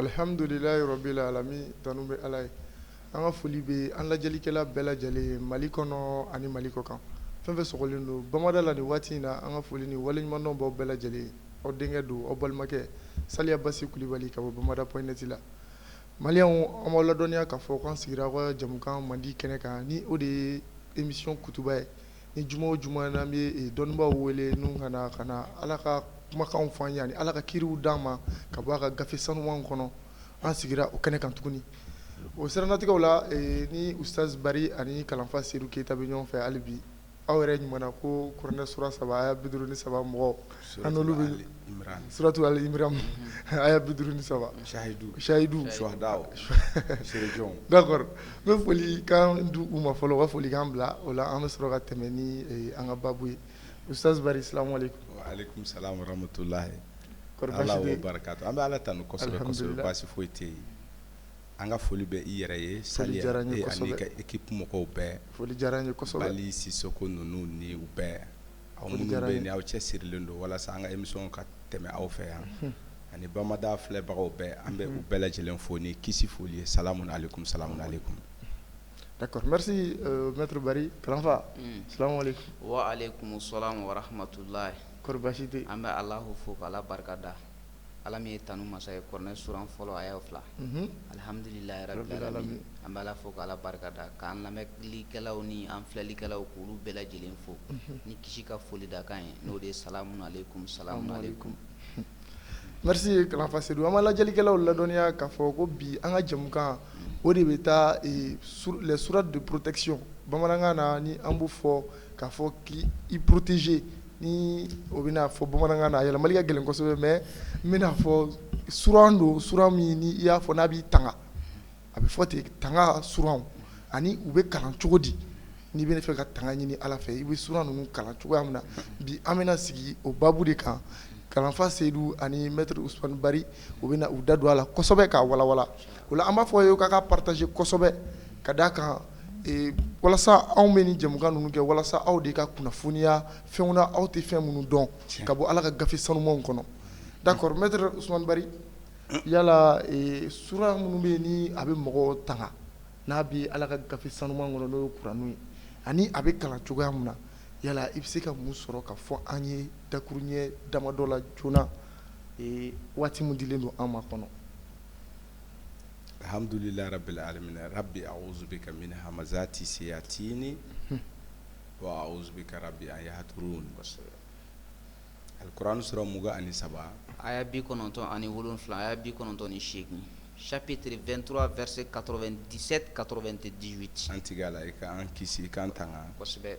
Alhamdulillahi rabbil alamin tanu be Ala ye an ka foli bɛ an lajɛlikɛla bɛɛ lajɛlen Mali kɔnɔ ani Mali kɔ kan fɛn fɛn sɔgɔlen don Bamada la nin waati in na an ka foli ni waleɲumandɔn b'aw bɛɛ lajɛlen aw denkɛ don aw balimakɛ Saliya Basi Kulibali ka bɔ Bamada.net la Maliyɛnw an b'aw ladɔnniya k'a fɔ k'an sigira aw ka jamukan mandi kɛnɛ kan ni o de ye émission kutuba ye ni juma o juma n'an bɛ dɔnnibaaw wele n'u ka na Ala ka kumakanw fɔ an ye ani Ala ka kiriw d'an ma ka bɔ a ka gafe sanumanw kɔnɔ an sigira o kɛnɛ kan tuguni o siranatigɛw la ni Ustaz Bari ani kalanfa Seydou Keita bɛ ɲɔgɔn fɛ hali bi aw yɛrɛ ɲumana ko kuranɛ sura 3 aya 53 mɔgɔ an n'olu bɛ suratu Ali Imran aya 53 shahidu shuhadaw sirejɔnw d'accord n bɛ foli kan di u ma fɔlɔ u ka foli kan bila o la an bɛ sɔrɔ ka tɛmɛ ni an ka babu ye Ustaz Bari salamu alaikum wa alaikum salam wa rahmatullahi Ala wa barakatu an bɛ Ala tanu kosɛbɛ kosɛbɛ baasi foyi tɛ yen an ka foli bɛ i yɛrɛ ye Saliya ani ka équipe mɔgɔw bɛɛ foli diyara n ye kosɛbɛ Bali Sisoko ninnu ni u bɛɛ aw minnu bɛ yen ni aw cɛ sirilen don walasa an ka émission ka tɛmɛ aw fɛ yan ani Bamada filɛbagaw bɛɛ an bɛ u bɛɛ lajɛlen fo ni kisi foli ye salamun alaikum d'accord merci maître Bari kalanfa salamu alaikum wa alaikum salam wa rahmatullahi kɔri baasi tɛ an bɛ Alahu fo k'Ala barikada Ala min ye tanu masa ye kuranɛ suran fɔlɔ aya 2 alhamdulillahi rabbil alamin an bɛ Ala fo k'Ala barikada k'an lamɛnlikɛlaw ni an filɛlikɛlaw k'olu bɛɛ lajɛlen fo ni kisi ka foli da kan ye n'o de ye salamun alaikum merci kalanfa Seydou an b'a lajɛlikɛlaw ladɔnniya k'a fɔ ko bi an ka jamukan o de bɛ taa les sourates de protection bamanankan na ni an b'o fɔ k'a fɔ k'i protéger ni o bɛna fɔ bamanankan na a yɛlɛmali ka gɛlɛn kosɛbɛ mais n bɛna fɔ suran don suran min ni i y'a fɔ n'a b'i tanga a bɛ fɔ ten tanga suranw ani u bɛ kalan cogo di n'i bɛ fɛ ka tanga ɲini Ala fɛ i bɛ suran ninnu kalan cogoya min na bi an bɛna sigi o babu de kan kalanfa Seydou ani maître Ousmane Bari u bɛna u da don a la kosɛbɛ k'a walawala o la an b'a fɔ ye k'a ka partager kosɛbɛ ka d'a kan walasa anw bɛ ni jamukan ninnu kɛ walasa aw de ka kunnafoniya fɛnw na aw tɛ fɛn minnu dɔn ka bɔ Ala ka gafe sanumanw kɔnɔ d'accord maître Ousmane Bari yala sura minnu bɛ yen ni a bɛ mɔgɔw tanga n'a bɛ Ala ka gafe sanuman kɔnɔ n'o ye kuraniw ye ani a bɛ kalan cogoya min na yala i bɛ se ka mun sɔrɔ ka fɔ an ye dakuruɲɛ damadɔ la joona waati min dilen don an ma kɔnɔ alhamdulillahi rabbil alamin rabbi a'udhu bika min hamazati sayatini wa a'udhu bika rabbi an yahdurun Al-Quran sura 23 aya 97 aya 98 chapitre 23 verset 97-98 an tigala i ka an kisi kan tanga kosɛbɛ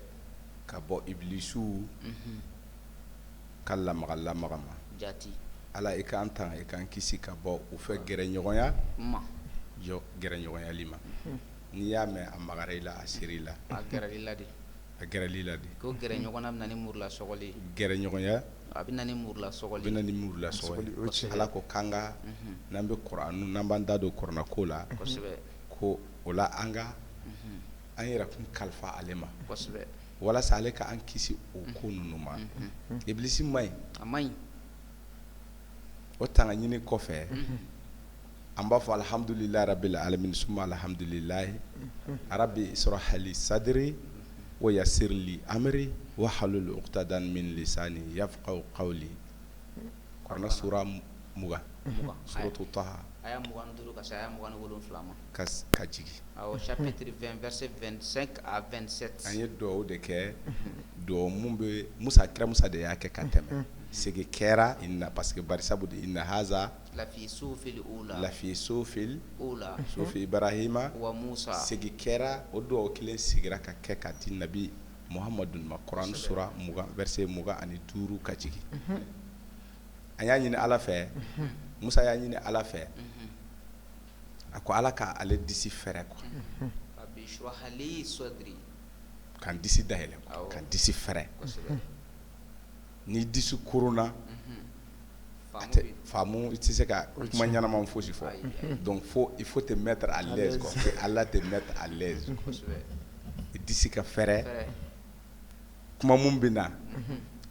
ka bɔ iblisu ka lamaga ma jati Ala i ka an tanga i kan kisi ka bɔ u fɛ gɛrɛɲɔgɔnya gɛrɛɲɔgɔnyali ma n'i y'a mɛn a magara i la a seri la a gɛrɛli la de ko gɛrɛɲɔgɔnya bɛ na ni murula sɔgɔli ye gɛrɛɲɔgɔnya a bɛ na ni murula sɔgɔli Ala ko kanga n'an bɛ Kuranu n'an b'an da don kuranako la kosɛbɛ ko o la an yɛrɛ kun kalifa ale ma kosɛbɛ walasa ale ka an kisi o ko ninnu ma iblisi ma ɲi a ma ɲi o tanga ɲini kɔfɛ an b'a fɔ alhamdulillahi rabbil alamin summa alhamdulillahi rabbi israh li sadri wa yassir li amri wa halul uqtadan min lisani yafqahu qawli kuranɛ sura mugan suratu taha aya mugan duru ka se aya mugan wolonfila ma ka jigi awɔ chapitre 20 verset 25 à 27 an ye duwawu de kɛ duwawu mun bɛ kira musa de y'a kɛ ka tɛmɛ segi kɛra parce que barisabu de inna haza lafi sufil ula sufi ibrahima wa musa segi kɛra o duwawu kelen sigira ka kɛ ka di nabi muhammadu ma kuranɛ sura mugan verset mugan ani duuru ka jigi an y'a ɲini ala fɛ musa y'a ɲini ala fɛ a ko ala ka ale disi fɛrɛ quoi rabbi shrah li sadri kan disi dayɛlɛ kan disi fɛrɛ ni disi korona faamu i tɛ se ka kuma ɲɛnama fosi fɔ donc il faut te mettre à l'aise quoi que Allah te mette à l'aise disi ka fɛrɛ kuma mun bɛ na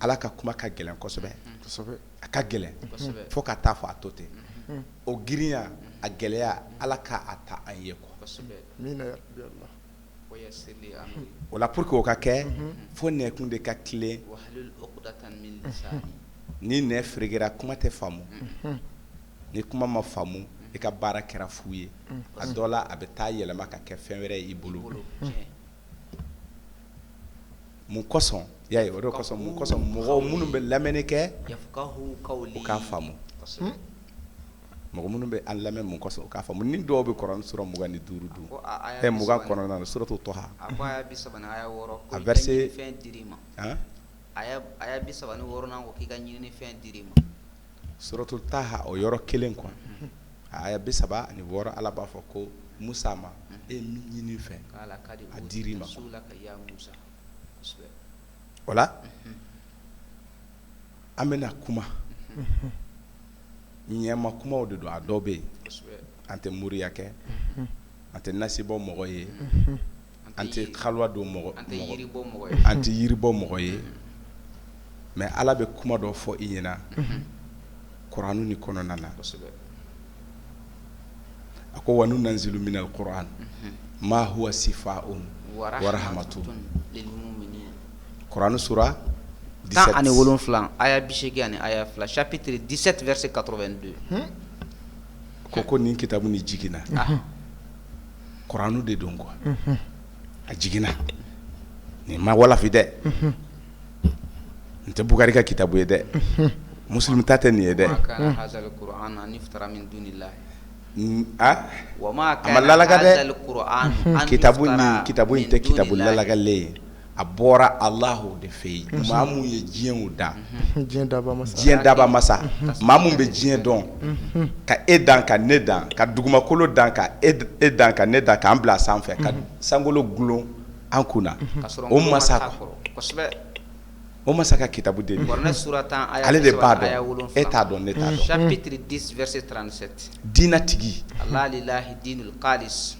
ala ka kuma ka gɛlɛn kosɛbɛ a ka gɛlɛn fo ka taa fɔ a to ten o girinya a gɛlɛya ala ka a ta an ye quoi o la pour que o ka kɛ fo nɛkun de ka tilen ni nɛ firigera kuma tɛ faamu ni kuma ma faamu i ka baara kɛra fu ye a dɔ la a bɛ taa yɛlɛma ka kɛ fɛn wɛrɛ ye i bolo mun kosɔn y'a ye o de kosɔn mun kosɔn mɔgɔw minnu bɛ lamɛnni kɛ u k'a faamu mɔgɔ minnu bɛ an lamɛn mun kosɔn u k'a faamu ni dɔw bɛ kuranɛ sura mugan ni duuru dun mugan kɔnɔna na suratu Taha a verset aya 36 ko k'i ka ɲinini fɛn dir'i ma suratu Taha o yɔrɔ kelen quoi aya 36 ala b'a fɔ ko Musa ma e min ɲini fɛ a dir'i ma o la an bɛna kuma ɲɛma kumaw de don a dɔw bɛ yen an tɛ moriya kɛ an tɛ nasibɔ mɔgɔ ye an tɛ halwa don mɔgɔ an tɛ yiribɔ mɔgɔ ye mais ala bɛ kuma dɔ fɔ i ɲɛna kuranu ni kɔnɔna na a ko wa nunazzilu minal Qur'an ma huwa sifaa'un wa rahmatun kuranu sura 17 ani wolonfila aya 80 ani aya 2 chapitre 17 verset 82 ko nin kitabu ni jigina kuranu de don quoi a jigina ni ma wala fi dɛ nte bukari ka kitabu ye dɛ muslim ta tɛ nin ye dɛ kana hazal qur'an an iftara min dunillah wa ma kana hazal qur'an an kitabu in tɛ kitabu lalagale ye a bɔra Allahu de fɛ yen maa mun ye diɲɛw da diɲɛ daba masa maa mun bɛ diɲɛ dɔn ka e dan ka ne dan ka dugumakolo dan ka e dan ka ne dan k'an bila sanfɛ ka sankolo gulon an kunna o masa ka kitabu de ale de b'a dɔn e t'a dɔn ne t'a dɔn chapitre 10 verset 37 diina tigi Allah lillahi dinul qalis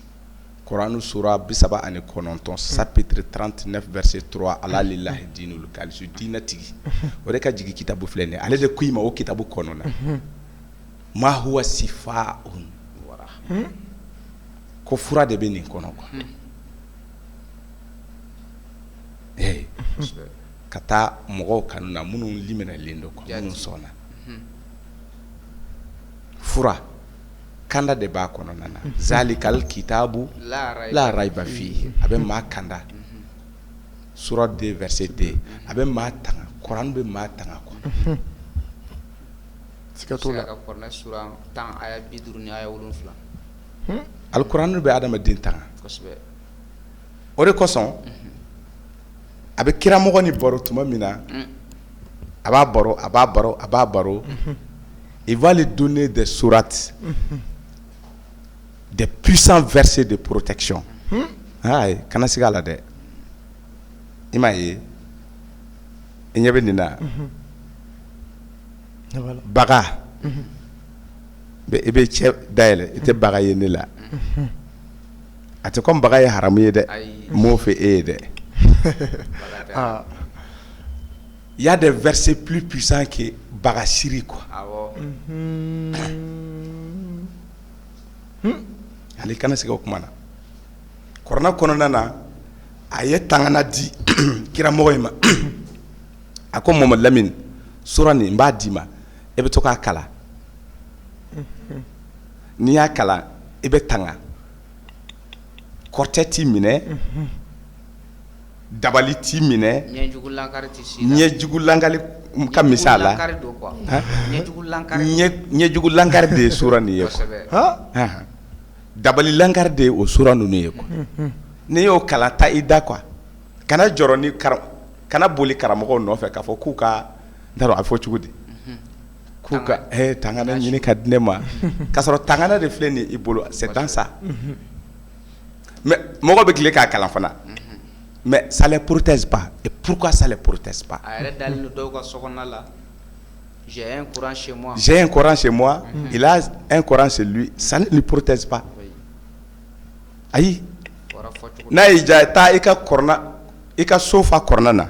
Kuranu sura 39 chapitre 39 verset 3 ala lillahi dinul qalis diina tigi o de ka jigi kitabu filɛ nin ale de ko i ma o kitabu kɔnɔna ma huwa sifaa'un ko fura de bɛ nin kɔnɔ quoi ka taa mɔgɔw kanu na minnu liminalen don quoi minnu sɔnna fura kanda de b'a kɔnɔna na zalikal kitabu la raiba fihi a bɛ maa kanda sura 2 verset 2 a bɛ maa tanga kuran bɛ maa tanga quoi sikato la kuran sura 10 aya 50 ni aya 7 alkuran bɛ adamaden tanga o de kosɔn a bɛ kira mɔgɔ ni baro tuma min na a b'a baro il va lui donner des sourates des puissants versets de protection ay kana siga la dɛ i m'a ye i ɲɛ bɛ nin na baga i bɛ cɛ dayɛlɛ i tɛ baga ye ne la a tɛ comme baga ye haramu ye dɛ m'o fɛ e ye dɛ il y a des versets plus puissants que baga siri quoi ale kana siga o kuma na kuranɛ kɔnɔna na a ye tangana di kira mɔgɔ in ma a ko Mamadu Lamini sura nin n b'a d'i ma e bɛ to k'a kalan n'i y'a kalan i bɛ tanga kɔrɔtɛ t'i minɛ dabali t'i minɛ ɲɛjugulankari ka misali la ɲɛjugulankari de ye sura nin ye dabalilankari de ye o sura ninnu ye quoi n'i y'o kalan ta i da quoi kana jɔrɔ ni kana boli karamɔgɔw nɔfɛ k'a fɔ k'u ka n t'a dɔn a bɛ fɔ cogo di k'u ka tangana ɲini ka di ne ma k'a sɔrɔ tangana de filɛ nin i bolo c'est dans ça mais mɔgɔ bɛ tile k'a kalan fana mais ça les protège pas et pourquoi ça les protège pas a yɛrɛ dalen don dɔw ka sokɔnɔna la j'ai un Coran chez moi il a un Coran chez lui ça ne lui protège pas ayi n'a y'i diya taa i ka so fa kɔrɔna na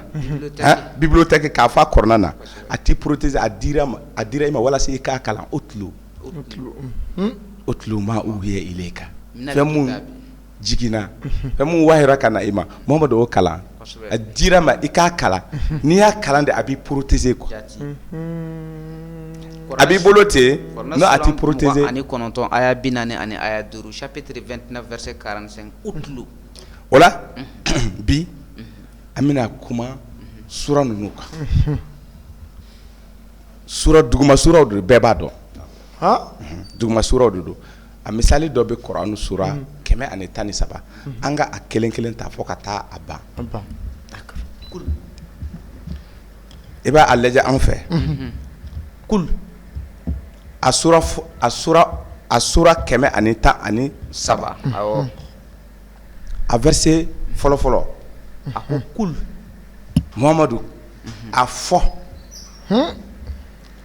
bibliothèque k'a fa kɔrɔna na a t'i protéger a dira i ma walasa i k'a kalan utlu ma uhiya ilayka fɛn mun jiginna fɛn mun wahira ka na i ma Muhamadu o kalan a dira ma i k'a kalan n'i y'a kalan de a b'i protéger quoi a b'i bolo ten non a t'i protéger ani 9 aya 40 ani aya 5 chapitre 29 verset 45 utlu o la bi an bɛna kuma sura ninnu kan duguma suraw de bɛɛ b'a dɔn duguma suraw de don a misali dɔ bɛ Kuranu sura 113 an ka a kelen kelen ta fɔ ka taa a ban i b'a lajɛ an fɛ kul a sura 113 awɔ a verset fɔlɔ a ko kul Muhamadu a fɔ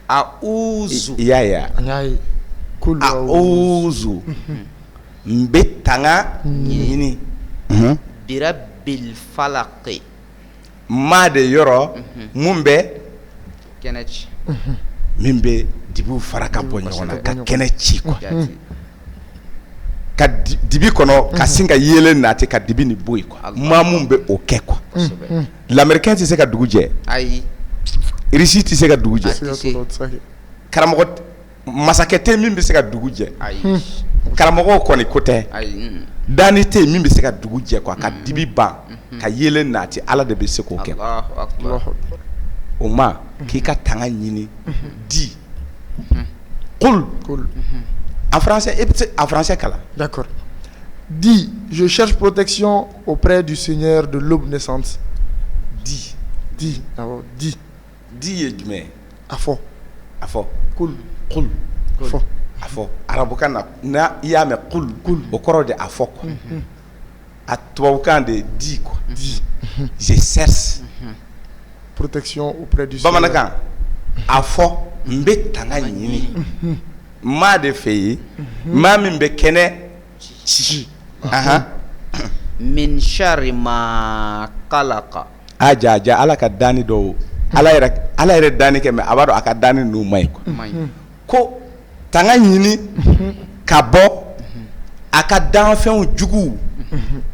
a'uzu i y'a ye a'uzu n bɛ tanga ɲini birabbil falaqi maa de yɔrɔ mun bɛ kɛnɛ ci min bɛ dibiw fara ka bɔ ɲɔgɔn na ka kɛnɛ ci quoi ka dibi kɔnɔ ka sin ka yelen nati ka dibi ni bɔ yen quoi maa mun bɛ o kɛ quoi l'américain tɛ se ka dugu jɛ ayi Russie tɛ se ka dugu jɛ karamɔgɔ masakɛ tɛ min bɛ se ka dugu jɛ karamɔgɔw kɔni ko tɛ dani tɛ min bɛ se ka dugu jɛ quoi ka dibi ban ka yelen nati Ala de bɛ se k'o kɛ o ma k'i ka tanga ɲini di qul en français kala d'accord dis je cherche protection auprès du Seigneur de l'aube naissante di ye jumɛn a fɔ qul a fɔ arabukan na i y'a mɛn qul o kɔrɔ de a fɔ quoi a tubabukan de di quoi je cherche protection auprès du Seigneur bamanankan a fɔ n bɛ tanga ɲini maa de fɛ yen maa min bɛ kɛnɛ ci min sharri ma khalaqa a ja Ala ka danni dɔw Ala yɛrɛ danni kɛ mais a b'a dɔn a ka danni ninnu man ɲi ko tanga ɲini ka bɔ a ka danfɛnw juguw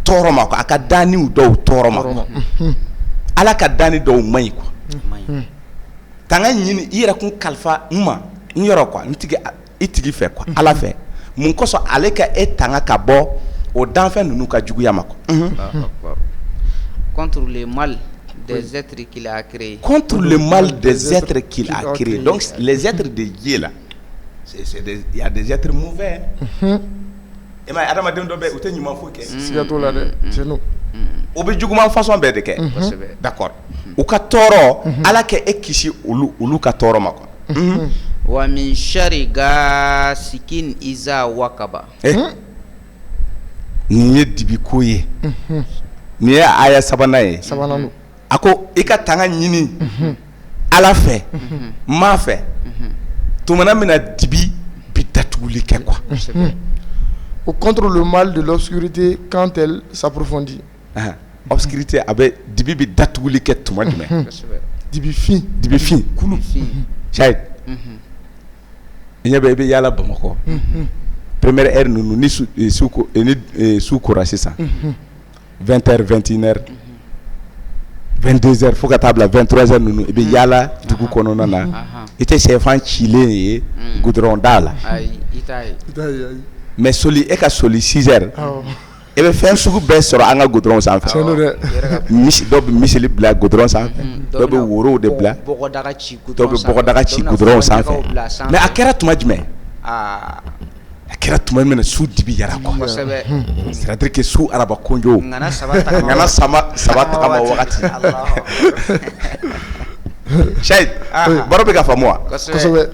tɔɔrɔ ma quoi a ka danniw dɔw tɔɔrɔ ma quoi Ala ka danni dɔw man ɲi quoi tanga ɲini i yɛrɛ kun kalifa n ma n yɔrɔ quoi i tigi fɛ quoi Ala fɛ mun kosɔn ale ka e tanga ka bɔ o danfɛn ninnu ka juguya ma quoi contre le mal des êtres qu'il a créés donc les êtres de Dieu là il y a des êtres mauvais et ma adamadenw dɔ bɛ u tɛ ɲuman foyi kɛ siga t'o la dɛ c'est nous o bɛ juguman façon bɛɛ de kɛ d'accord u ka tɔɔrɔ Ala ka e kisi olu ka tɔɔrɔ ma quoi wa min sharri gasikin iza wakaba nin ye dibi ko ye nin ye aya sabanan ye a ko i ka tanga ɲini Ala fɛ maa fɛ tumana min na dibi bi datuguli kɛ quoi ou contre le mal de l'obscurité quand elle s'approfondit obscurité a bɛ dibi bi datuguli kɛ tuma jumɛn dibi fin kulu Chahid i ɲɛ bɛ i bɛ yaala Bamakɔ première heure ninnu ni su kora sisan 20h 21h 22h fo ka taa bila 23h ninnu i bɛ yaala dugu kɔnɔna na i tɛ sɛfan cilen ye goudron da la mais soli e ka soli 6h e bɛ fɛn sugu bɛɛ sɔrɔ an ka goudron sanfɛ dɔw bɛ miseli bila goudron sanfɛ dɔw bɛ worow de bila dɔw bɛ bɔgɔdaga ci goudron sanfɛ mais a kɛra tuma jumɛn a kɛra tuma min na su dibi yara quoi c'est-à-dire que su araba konjo ngana saba tagama wagati Shahid baro bɛ ka faamu wa kosɛbɛ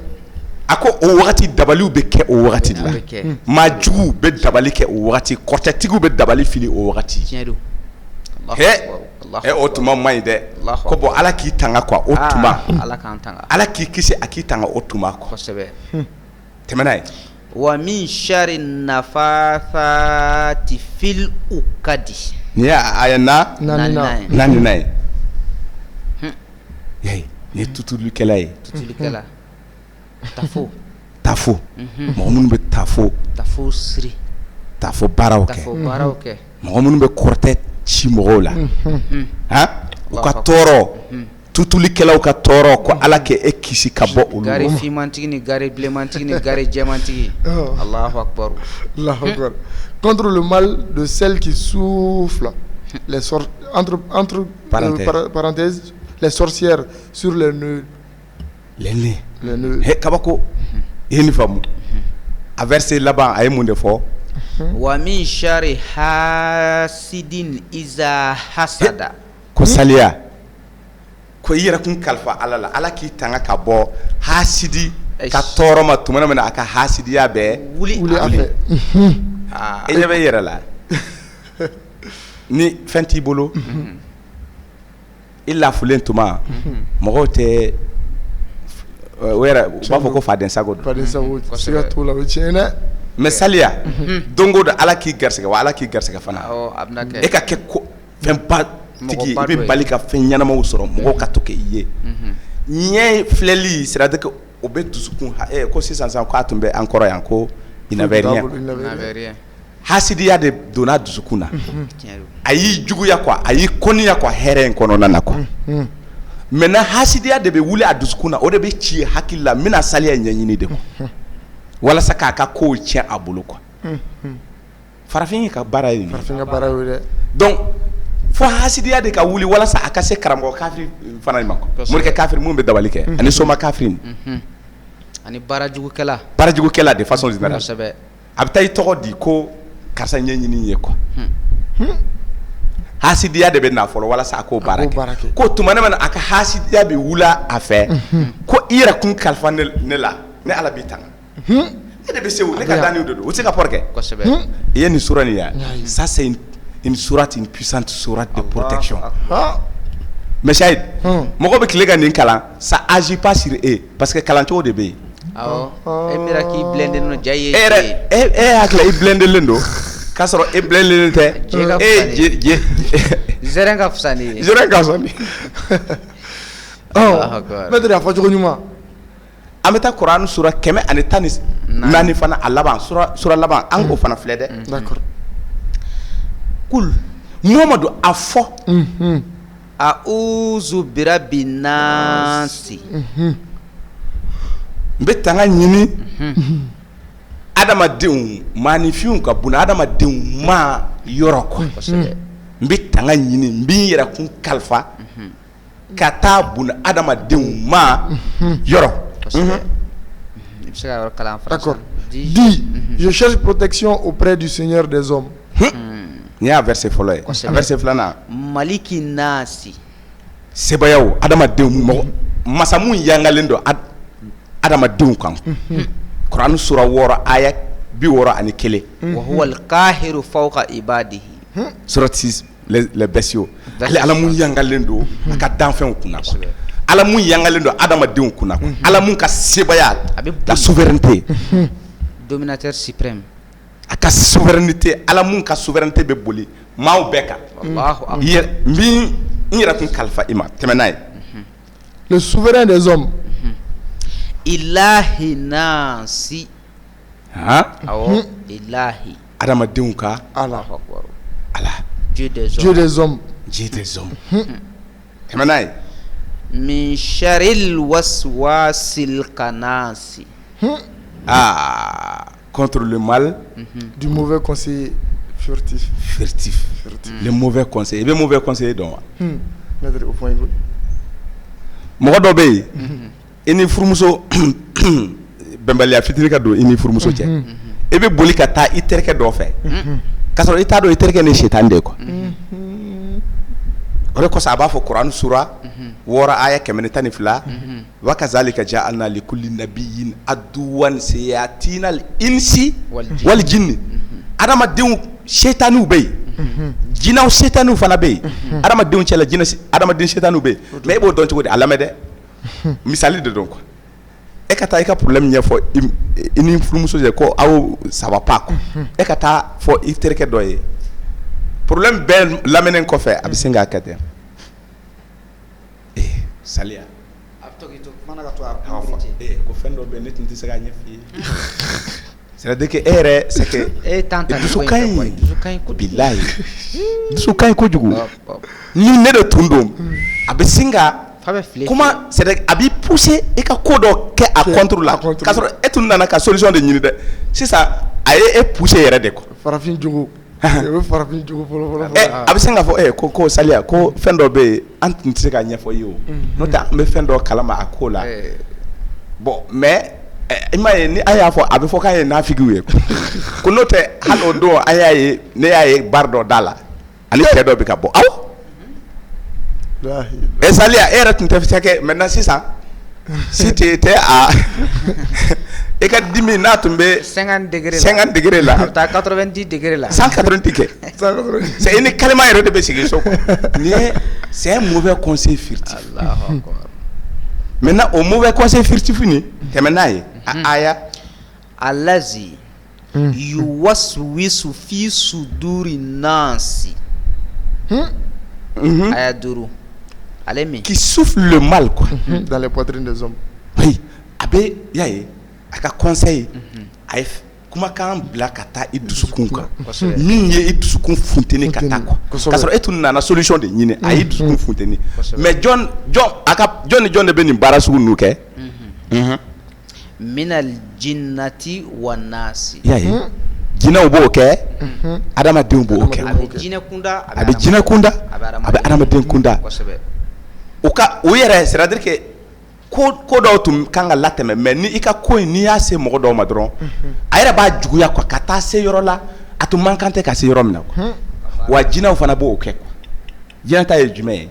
a ko o wagati dabaliw bɛ kɛ o wagati la maajuguw bɛ dabali kɛ o wagati kɔrɔtɛtigiw bɛ dabali fili o wagati o tuma man ɲi dɛ ko bon ala k'i tanga quoi o tuma ala k'i kisi a k'i tanga o tuma quoi tɛmɛ n'a ye wa min shari nafathati fil uqadi ni aya nani n'a ye yayi ni tutulikɛla ye tafo mɔgɔ minnu bɛ tafo siri tafo baaraw kɛ mɔgɔ minnu bɛ kɔrɔtɛ ci mɔgɔw la u ka tɔɔrɔ tutulikɛlaw ka tɔɔrɔ ko ala kɛ e kisi ka bɔ olu gari fimantigi ni gari bilemantigi ni gari jɛmantigi Allahu akbar contre le mal de celles qui soufflent les entre parenthèses les sorcières sur les nœuds he kabako yeni famu a verset laban ay mun de fo wa min shari hasidin iza hasada ko saliya ko yira kun kalfa ala ala ki tanga ka bɔ hasidi ka tɔɔrɔ ma tuma min aka hasidiya bɛ wuli afɛ e ɲɛ bɛ yɛrɛ la ni fɛn t'i bolo i lafulen tuma mɔgɔw tɛ o yɛrɛ u b'a fɔ ko faden sago siga t'o la o tiɲɛ dɛ mais saliya don o don ala k'i garisɛgɛ wa ala k'i garisɛgɛ fana e ka kɛ ko fɛn ba tigi i bɛ bali ka fɛn ɲɛnamaw sɔrɔ mɔgɔw ka to kɛ i ye ɲɛ filɛli c'est-à-dire que o bɛ dusukun ko sisan k'a tun bɛ an kɔrɔ yan ko il n'avait rien hasidiya de donna dusukun na a y'i juguya quoi a y'i kɔniya quoi hɛrɛ in kɔnɔna na quoi maintenant hasidiya de bɛ wuli a dusukun na o de bɛ ci hakili la n bɛna saliya ɲɛɲini de quoi walasa k'a ka kow tiɲɛ a bolo quoi farafin ka baara ye nin ye donc fo hasidiya de ka wuli walasa a ka se karamɔgɔ kafiri fana ma quoi morikɛ kafiri mun bɛ dabali kɛ ani soma kafiri ani baarajugukɛla de façon générale a bɛ taa i tɔgɔ di ko karisa ɲɛɲini ye quoi hasidiya de bɛ na fɔlɔ walasa a k'o baara kɛ ko tuma ne ma a ka hasidiya bɛ wula a fɛ ko i yɛrɛ kun kalifa ne la ne ala b'i tanga ne de bɛ se ne ka danni de don o tɛ se ka pɔrɔ kɛ i ye nin sura nin ya ça c'est une sourate, une puissante sourate de protection mais Shahid mɔgɔ bɛ tile ka nin kalan ça agit pas sur eux parce que kalancogo de bɛ yen e mira k'i blenden no jaye e hakila i blendelen don k'a sɔrɔ e blendelen tɛ zɛrɛn ka fisa ni ye maître a fɔ cogo ɲuman an bɛ taa Kuran sura 114 fana a laban sura laban an k'o fana filɛ dɛ d'accord kul Muhamadu a fɔ a'uzu birabbin nasi n bɛ tanga ɲini adamadenw maanifinw ka buna adamadenw ma yɔrɔ quoi n bɛ tanga ɲini n bɛ n yɛrɛ kun kalifa ka taa buna adamadenw ma yɔrɔ d'accord dis je cherche protection auprès du Seigneur des hommes ni y'a verset fɔlɔ ye a verset filanan maliki nasi sebayaw adamadenw mɔgɔ masa mun yangalen don adamadenw kan Kuran sura 6 aya 61 wa huwa al-qahiru fawqa ibadihi surat 6 les bestiaux ale ala mun yangalen don a ka danfɛnw kunna ala mun yangalen don adamadenw kunna ala mun ka sebaya la souveraineté dominateur suprême a ka souveraineté ala mun ka souveraineté bɛ boli maaw bɛɛ kan Allahu akbar n yɛrɛ kun kalifa i ma tɛmɛ n'a ye le souverain des hommes ilahi nasi awɔ ilahi adamadenw ka Allah ala Dieu des hommes Dieu des hommes tɛmɛn'a ye min sharil waswasil kanasi. Contre le mal, du mauvais conseil furtif. Le mauvais conseil. Il y a mauvais conseil donc. Maître au point. Mɔgɔ dɔ bɛ yen i ni furumuso bɛnbaliya fitiri ka don i ni furumuso cɛ i bɛ boli ka taa i terikɛ dɔ fɛ k'a sɔrɔ i t'a dɔn i terikɛ ni sitani de ye quoi o de kosɔn a b'a fɔ Kurani sura 6 aya 112 wa kazalika ja'alna likulli nabiyyin aduwan sayatinal insi wal jinni adamadenw sitaniw bɛ yen jinɛw setaniw fana bɛ yen adamadenw cɛla adamaden setaniw bɛ yen mais e b'o dɔn cogo di a lamɛn dɛ misali de don quoi e ka taa i ka problème ɲɛfɔ i ni furumuso cɛ ko aw ça va pas quoi e ka taa fɔ i terikɛ dɔ ye problème bɛɛ lamɛnnen kɔfɛ a bɛ sin k'a kɛ ten saliya a bɛ to k'i to kumana ka to a ko fɛn dɔ bɛ yen ne tun tɛ se k'a ɲɛf'i ye c'est-à-dire que e yɛrɛ c'est que dusukan in bilahi dusukan in kojugu ni ne de tun don a bɛ sin ka kuma c'est-à-dire a b'i pousser i ka ko dɔ kɛ a contre la k'a sɔrɔ e tun nana ka solution de ɲini dɛ sisan a ye e pousser yɛrɛ de quoi farafin jogo farafin jogo fɔlɔ a bɛ sin k'a fɔ ko saliya ko fɛn dɔ bɛ yen an tun tɛ se k'a ɲɛfɔ i ye o n'o tɛ an bɛ fɛn dɔ kalama a ko la bon mais i m'a ye ni a y'a fɔ a bɛ fɔ k'a ye nafigiw ye ko n'o tɛ hali o don a y'a ye ne y'a ye bar dɔ da la ani cɛ dɔ bɛ ka bɔ aw saliya e yɛrɛ tun tɛ se kɛ maintenant sisan si tɛ a e ka dimi n'a tun bɛ 50 degré la a bɛ taa 90 degré la 180 tɛ kɛ c'est i ni kalima yɛrɛ de bɛ sigi so quoi ni c'est un mauvais conseil furtif maintenant au mauvais conseil furtif ni tɛmɛ n'a ye a aya allazi yuwaswisu fi suduri nasi aya 5 ale min qui souffle le mal quoi dans les poitrines des hommes oui a bɛ y'a ye a ka conseil a ye kumakan bila ka taa i dusukun kan min ye i dusukun funteni ka taa quoi k'a sɔrɔ e tun nana solution de ɲini a y'i dusukun funteni mais jɔn ni jɔn de bɛ nin baara sugu ninnu kɛ minal jinnati wan nasi y'a ye jinɛw b'o kɛ adamadenw b'o kɛ a bɛ jinɛ kunda a bɛ jinɛ kunda a bɛ adamaden kunda o yɛrɛ c'est à dire que ko dɔw tun kan ka latɛmɛ mais ni i ka ko in n'i y'a se mɔgɔ dɔw ma dɔrɔn a yɛrɛ b'a juguya quoi ka taa se yɔrɔ la a tun man kan tɛ ka se yɔrɔ min na quoi wa jinɛw fana b'o kɛ quoi jinɛ ta ye jumɛn ye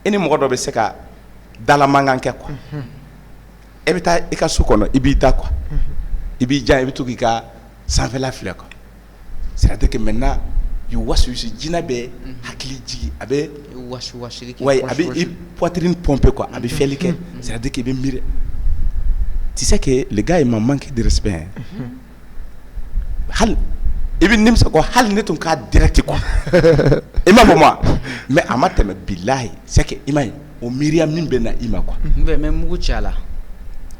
i ni mɔgɔ dɔ bɛ se ka dala mankan kɛ quoi e bɛ taa i ka so kɔnɔ i b'i da quoi i b'i jan i bɛ to k'i ka sanfɛla filɛ quoi c'est à dire que maintenant yuwaswisi jinɛ bɛ hakili jigi a bɛ ouais a bɛ i poitrine pomper quoi a bɛ fiyɛli kɛ c'est à dire que i bɛ miiri tu sais que le gars il m'a manqué de respect hali i bɛ nimisa ko hali ne tun k'a direct quoi i m'a fɔ moi mais a ma tɛmɛ bilahi c'est que i m'a ye o miiriya min bɛ na i ma quoi mais mugu cɛ a la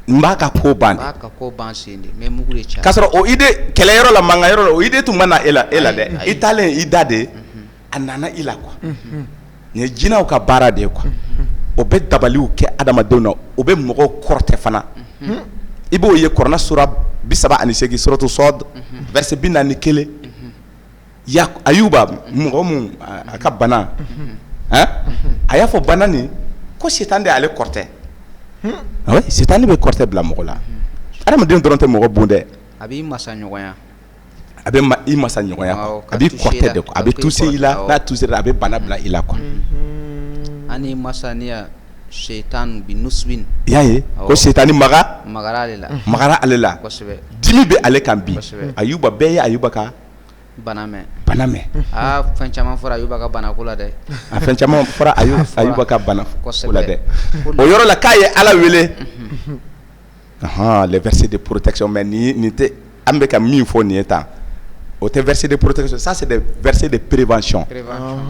n b'a ka ko ban de mais mugu de cɛ k'a sɔrɔ o idée kɛlɛyɔrɔ la mankan yɔrɔ la o idée tun ma na e la dɛ i taalen i da de a nana i la quoi nin ye jinɛw ka baara de ye quoi o bɛ dabaliw kɛ adamadenw na o bɛ mɔgɔw kɔrɔtɛ fana i b'o ye Kuranɛ sura 38 suratu Sɔd verset 41 Ayuba mɔgɔ mun a ka bana a y'a fɔ bana nin ko sitani de y'ale kɔrɔtɛ oui sitani bɛ kɔrɔtɛ bila mɔgɔ la adamaden dɔrɔn tɛ mɔgɔ bon dɛ a b'i masa ɲɔgɔnya a bɛ i masa ɲɔgɔnya quoi a b'i kɔrɔtɛ de quoi a bɛ toucher i la n'a toucher a bɛ bana bila i la quoi ani masaniya shaitan bi nusbin y'a ye ko sitani magara ale la dimi bɛ ale kan bi Ayuba bɛɛ ye Ayuba ka bana mɛn fɛn caman fɔra Ayuba ka bana ko la dɛ fɛn caman fɔra Ayuba ka bana ko la dɛ o yɔrɔ la k'a ye Ala wele les versets de protection mais nin tɛ an bɛ ka min fɔ nin ye tan o tɛ verset de protection ça c'est des versets de prévention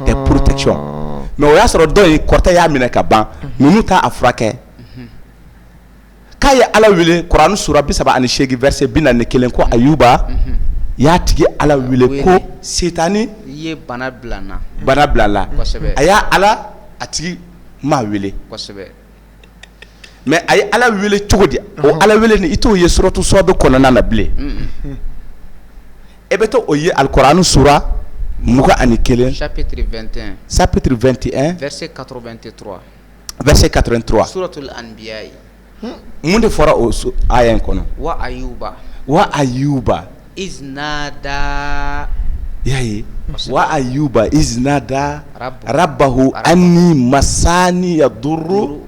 de protection mais o y'a sɔrɔ dɔ in kɔrɔtɛ y'a minɛ ka ban ninnu t'a furakɛ k'a ye Ala wele Kurani sura 38 verset 41 ko Ayuba y'a tigi Ala wele ko sitani i ye bana bila n na a y'a Ala a tigi m'a wele kosɛbɛ mais ay ala wele cogo di o ala wele ni ito ye suratu sobe kɔnɔna na bilen e bɛ to o ye alquran sura muga ani kelen chapitre 21 chapitre 21 verset 83 verset 83 suratul anbiya mun de fɔra o aya in kɔnɔ wa ayuba iznada yayi wa ayuba iznada rabbahu anni masani yadurru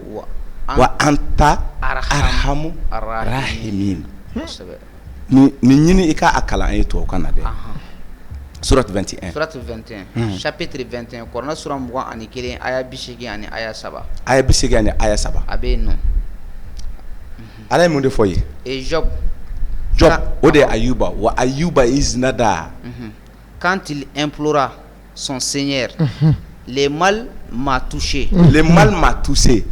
wa anta arhamu rahimin ni nyini ika akala ay to kana de surat 21 chapitre 21 korna sura mugan ani kelen aya bisigi ani aya saba abe non ala mun de foye et Job ode ayuba wa ayuba iznada quand il implora son Seigneur le mal m'a touché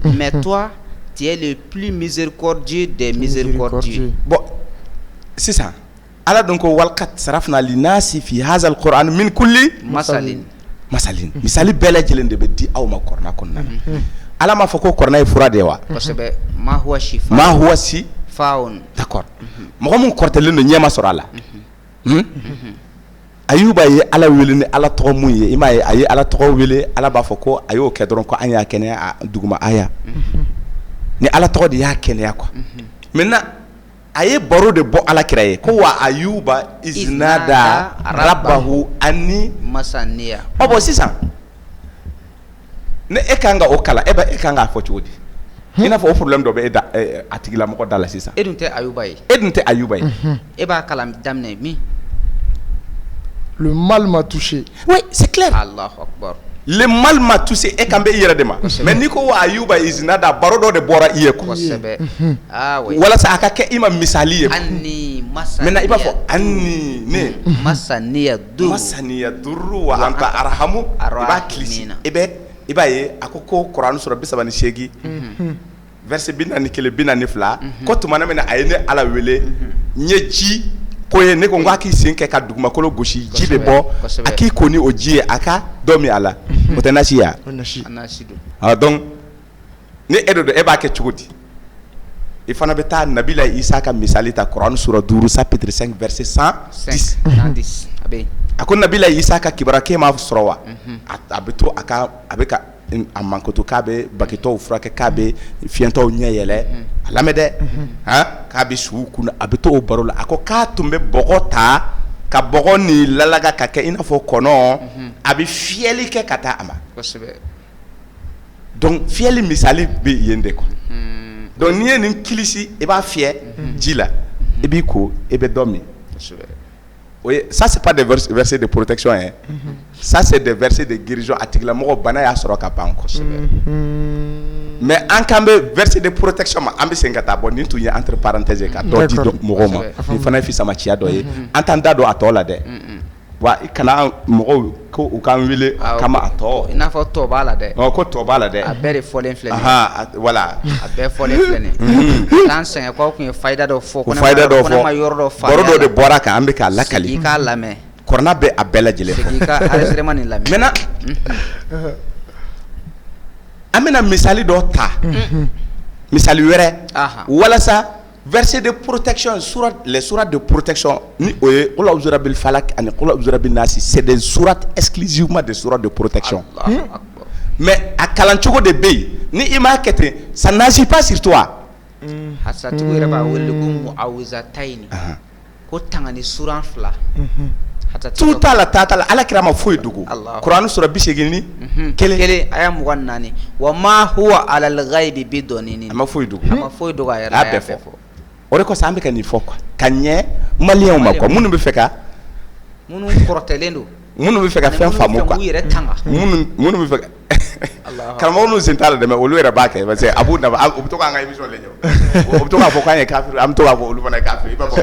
mais toi tu es le plus miséricordieux des miséricordieux. Bon c'est ça ala donc walqat sarafna linasi fi hadha alquran min kulli masalin misali bela jelen de be di aw ma korna konna ala ma fako korna e fura de wa kosebe ma huwa si faun d'accord mo mun kortelen no nyema soro ala ayuba ye ala wele ni ala to mun ye ima ye ayi ala to wele ala ba fako ayo ke doron ko anya kene duguma aya ni ala to de ya kene ya ko maintenant aye baro de bo ala kiraye ko wa ayuba iznada rabbahu anni masaniya obo sisan ne e kanga o kala e ba e kanga fo chodi ina fo problème do be atigila mo ko dala sisan edunte ayuba ye e ba kala damne mi le mal m'a touché. Oui, c'est clair. Allahu akbar. Le mal m'a touché et quand il de ma. Mais Nico wa ayuba iznada barodo de bora iye ko. Ah oui. Wala sa akake ima misali. Anni masaniya. Maintenant il va faut anni ne. Masaniya duru wa anta arhamu iba klisi. Iba ye akoko Quran sura bisabani shegi. Verset binani kele binani fla. Ko tumana mena ayene ala wele nyeji koye ne ko ngaki sinke ka duguma kolo goshi jibe bo aki koni oji aka domi ala otenashi ya anashidu donc ne edo do eba ke chugudi ifana beta nabila isa ka misali ta Quran sura 12 chapitre 5 verset 110 abe akon nabila isa ka kibara ke ma sorowa abeto aka abeka amankoto kabe bakito frake kabe fiento nyeyele alamede kabe suukuna abeto barola ako ka tumbe bogota ka bogo ni lalaga ka ke ina fo kono abi fieli ke kata ama donc fieli misali be yende ko donc ni en kilisi e ba fie jila e bi ko e be domi. Oui, ça c'est pas des versets de protection hein. Ça c'est des versets de guérison atigla moko bana ya soro ka banko. Mais en kambe verset de protection ma ambi sengata bon ni tunya entre parenthèses ka do di do moko ma ni fana fi sama chia do ye entenda do atola de wa ikana moko ko u kan wile kama ato ina fo to bala de ko to bala de abere folen flene voilà abere folen flene tan sen ko kun faida do fo ko ma yordo fa borodo de boraka ambe ka lakali ka lame korna be abela jele ka aresrema ni lame mena amena misali do ta misali were wala sa verset de protection les sourates de protection ni oye qul a'udhu bil falak ani qul a'udhu bin nas, c'est des sourates exclusivement des sourates de protection. Mais à kalanchogo de bey ni ima kete ça n'agit pas sur toi. Hasatu reba wele ko mu'awizataini ko tangani suran fla tout à la tata ala kirama foy dugu Quran sura bishegini kele aya muwannani wa ma huwa ala al-ghaibi bidonini ama foy dugu ayara befo ore ko sambe kan il faut quoi kanye malien ma ko munu be feka munu kortelendo munu be feka fen famu quoi munu be feka kalma munu sentala de me olu era bake parce que abu na abu to ka ngai mission lenyo abu to ka fo kanye kafir am to ka fo olu fana kafir ba fo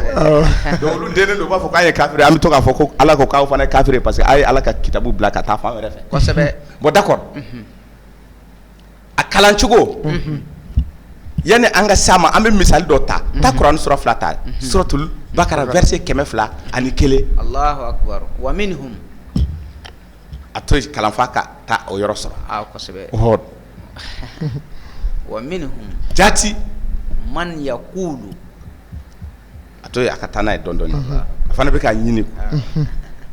do olu dene do ba fo kanye kafir am to ka fo ko ala ko ka fana kafir parce que ay ala ka kitabu blaka ta fa refe ko sebe bon d'accord akalanchugo yani anga sama ambe misali do ta Quran sura flata suratul bakara verset kemefla ani kele Allahu akbar wa minhum atoy kalanfa ka ta o yoro sura ko sebe wa minhum jati man yaqulu ato ya katana e dondoni afana be ka nyini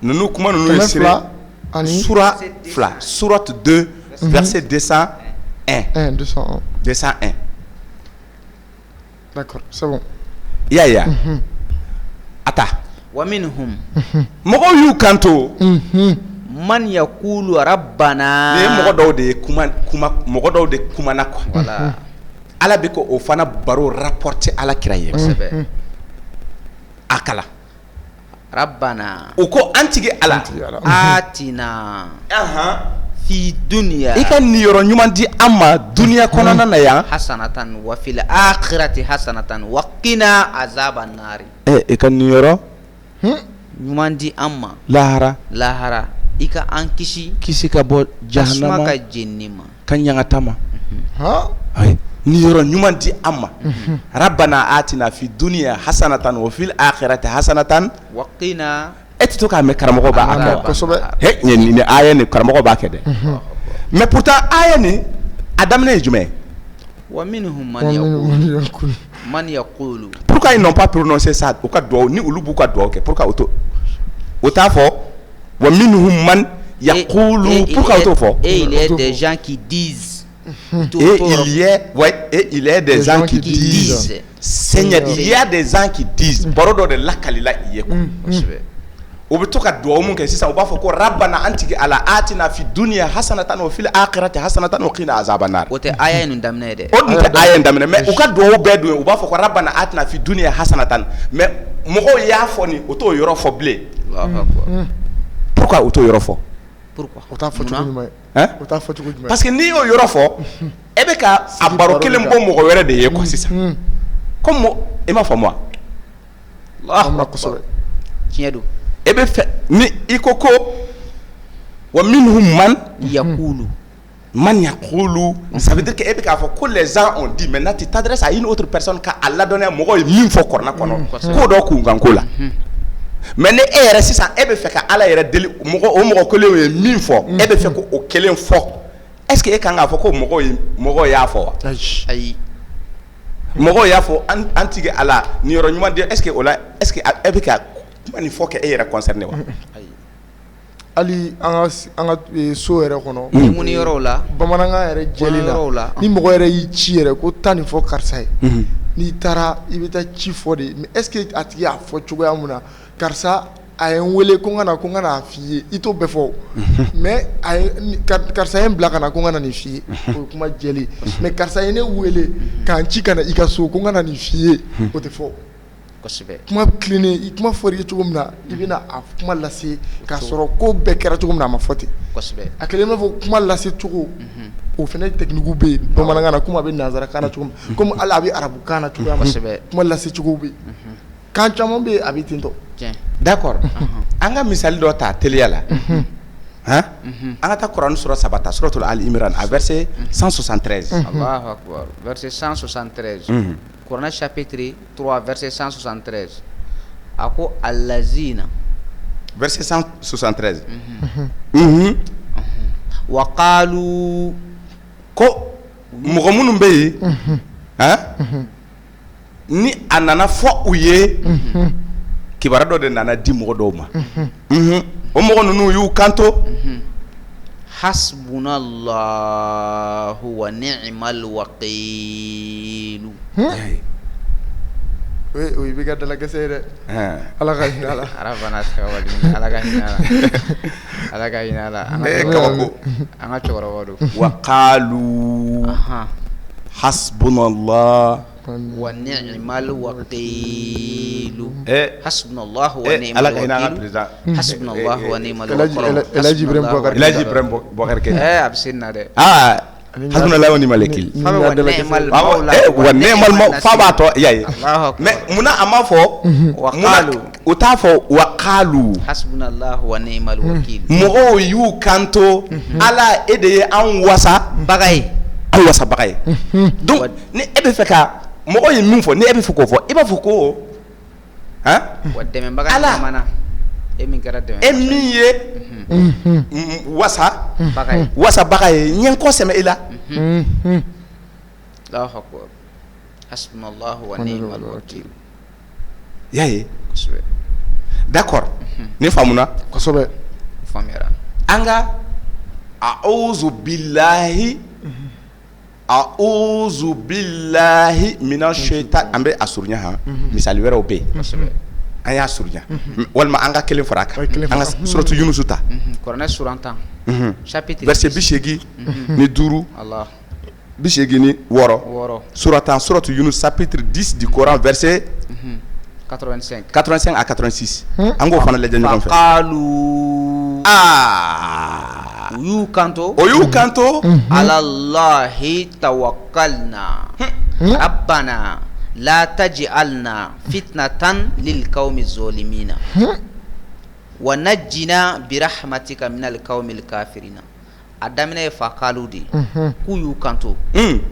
nunu kuma nunu Kɛmɛ esire fila ani sura fla sourate 2 verset 201 201. 201 D'accord, c'est bon. ya ata wa minhum mogo yu kanto man yaqulu rabbana ne mogo dɔw de mogo dɔw de kumana quoi wala ala be ko o fana baro rapporter ala kira ye sɛbɛ akala rabbana o ko antigi ala atina fi dunya i ka niyɔrɔ ɲuman di an ma duniya kɔnɔna na yan hasanatan wa fil akhirati hasanatan wa qina azaban nari i ka niyɔrɔ ɲuman di an ma lahara i ka an kisi ka bɔ tasuma jahanama ka jenni ma ka ɲagata ma Hein? niyɔrɔ ɲuman di an ma rabbana atina fi duniya hasanatan wa fil akhirati hasanatan wa qina e tɛ to k'a mɛn karamɔgɔ b'a kɛ wa Kosɛbɛ. he ni aya ni karamɔgɔ b'a kɛ dɛ mais pourtant aya ni a daminɛ ye jumɛn ye wa minhum man yaqulu pourquoi ils n'ont pas prononcé ça u ka duwawu ni olu b'u ka duwawu kɛ pourquoi o t'a fɔ wa minhum man yaqulu pourquoi o t'o fɔ et il y a des gens qui disent et il y a des gens qui disent Seigneur il y a des gens qui disent baro dɔ de lakalila i ye quoi o bɛ to ka duwawu mun kɛ sisan u b'a fɔ ko rabbana an tigi ala atina fi dunya hasanatan wa fil akhirati hasanatan wa qina azaban nar o tɛ aya in daminɛ ye dɛ o dun tɛ aya in daminɛ mais u ka duwawu bɛɛ dun ye u b'a fɔ ko rabbana atina fi dunya hasanatan mais mɔgɔw y'a fɔ ni o t'o yɔrɔ fɔ bilen Allahu akbar pourquoi o t'o yɔrɔ fɔ pourquoi O t'a fɔ cogo ɲuman ye. hein O t'a fɔ cogo ɲuman ye. parce que n'i y'o yɔrɔ fɔ e bɛ ka a baro kelen bɔ mɔgɔ wɛrɛ de ye quoi sisan comme i m'a fɔ moi Faamuya kosɛbɛ. tiɲɛ don e bɛ fɛ ni i ko ko wa minhum man yaqulu ça veut dire que e bɛ k'a fɔ ko les gens ont dit maintenant tu t'adresses à une autre personne ka a ladɔnniya mɔgɔ ye min fɔ kɔrɔna kɔnɔ ko dɔ kunkan ko la mais ni e yɛrɛ sisan e bɛ fɛ ka ala yɛrɛ deli o mɔgɔ kelen ye min fɔ e bɛ fɛ ko o kelen fɔ est ce que e kan k'a fɔ ko mɔgɔw y'a fɔ wa ayi mɔgɔw y'a fɔ an tigi ala niyɔrɔ ɲuman di est ce que o la est ce que e bɛ ka kuma nin fɔ kɛ e yɛrɛ concerné wa Hali an ka so yɛrɛ kɔnɔ. mun yɔrɔw la Bamanankan yɛrɛ jɛlen yɔrɔw la. na. Ni mɔgɔ yɛrɛ y'i ci yɛrɛ ko taa nin fɔ karisa ye. N'i taara i bɛ taa ci fɔ de mais est ce que a tigi y'a fɔ cogoya mun na karisa a ye n wele ko n ka na f'i ye i t'o bɛɛ fɔ mais a ye karisa ye n bila ka na ko n ka na nin f'i ye o ye kuma jɛlen mais karisa ye ne wele k'an ci ka na i ka so ko n ka na nin f'i ye o tɛ fɔ. kosɛbɛ Kuma tilennen i kuma fɔra i ye cogo min na i bɛna a kuma lase k'a sɔrɔ ko bɛɛ kɛra cogo min na a ma fɔ ten kosɛbɛ a kɛlen b'a fɔ kuma lase cogo o fana technique bɛ yen bamanankan na komi a bɛ nanzarakan na cogo min komi hali a bɛ arabukan na cogoya min kosɛbɛ kuma lase cogo bɛ yen kan caman bɛ yen a bɛ ten tɔ. tiɲɛ d'accord an ka misali dɔ ta teliya la hein an ka taa Kurani sura 3 ta suratul al imran a verset 173 Allahu akbar verset 173 Coran chapitre 3 verset 173 a ko allazina verset 173 wa qalu ko mɔgɔ minnu bɛ yen hein ni a nana fɔ u ye kibaruya dɔ de nana di mɔgɔ dɔw ma o mɔgɔ ninnu y'u kanto hasbunallahu wa ni'mal waqilu o bɛ ka dalakɛsɛ ye dɛ ala ka hinɛ a la arabana skawali ala ka hinɛ a la ala ka hinɛ a la kabako an ka cɛkɔrɔba don wa qalu hasbunallah wa ni'mal waqilu hasbunallahu wa ala ni'mal ka hinɛ an ka waqilu président hasbunallahu wa ni'mal waqilu Elaji Ibrahim Boubacar Elaji Ibrahim Boubacar Keïta a bɛ sen na dɛ hasbunallah wa ni'mal wakil fa bɛ wa ni'mal wa ni'mal fa b'a tɔ yaye Allahu akbar mais munna a ma fɔ wa qalu u t'a fɔ wa qalu hasbunallahu wa ni'mal wakil mɔgɔw y'u kanto ala e de ye an wasa baga ye an wasabaga ye donc ni e bɛ fɛ ka mɔgɔ ye min fɔ ni e bɛ fɛ k'o fɔ i b'a fɔ ko wa dɛmɛbaga Ala. ɲamana e min kɛra dɛmɛ e min ye wasa baga ye ɲɛ n kɔ sɛmɛ i la Allahu akbar hasbunallahu wa ni'mal wakil y'a ye d'accord ni faamuna kosɛbɛ faamuyara an ka a'udhu billahi minash shaitan an bɛ a surunya han misali wɛrɛw bɛ yen an y'a surunya walima an ka kelen fara a kan an ka suratu Yunus ta kuranɛ suran 10 chapitre verset 85 ni 5 Allah 86 ni 8 suratu Yunus chapitre 10 du Coran verset 85 à 86 an k'o fana lajɛ ɲɔgɔn fɛ qalu o y'u kanto alallahi tawakkalna rabbana la taj'alna fitnatan lil qaumi zolimina wa najjina bi rahmatika minal qaumil kafirina a daminɛ ye faqalu de k'u y'u kanto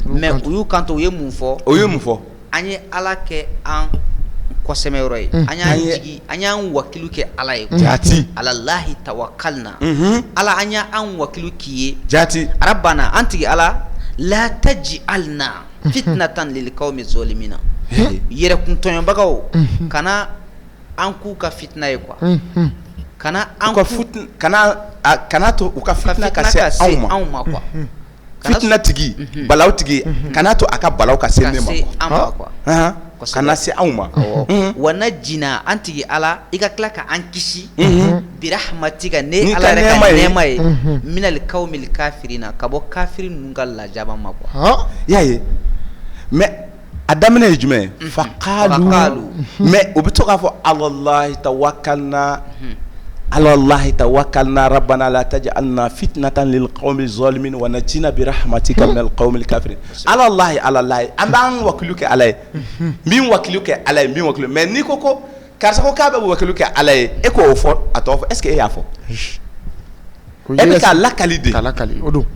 mais u y'u kanto u ye mun fɔ an ye Ala kɛ an kɔsɛmɛyɔrɔ ye an y'an jigi an y'an wakilu kɛ Ala ye jati alallahi tawakkalna Ala an y'an wakilu k'i ye jati rabbana an tigi Ala la taj'alna fitnatan lil qaumi zolimina yɛrɛ kuntɔɲɔbagaw kana an k'u ka fitna ye quoi kana to u ka fitna ka se anw ma quoi fitna tigi balaw tigi kana to a ka balaw ka se ne ma quoi kana se anw ma wa najjina an tigi Ala i ka tila ka an kisi bi rahmatika ne Ala yɛrɛ ka nɛɛma ye minal qaumil kafirina ka bɔ kafiri ninnu ka lajaba ma quoi y'a ye mais a daminɛ ye jumɛn ye faqalu mais u bɛ to k'a fɔ alallahi tawakkalna rabbana la taj'alna fitnatan lil qaumi zalimin wa najjina bi rahmatika minal qaumil kafirin alallahi an b'an wakilu kɛ Ala ye min wakilu kɛ Ala ye min wakilu mais ni ko karisa ko k'a bɛ wakilu kɛ Ala ye e k'o fɔ a tɔgɔ fɔ est ce que e y'a fɔ e bɛ k'a lakali de o don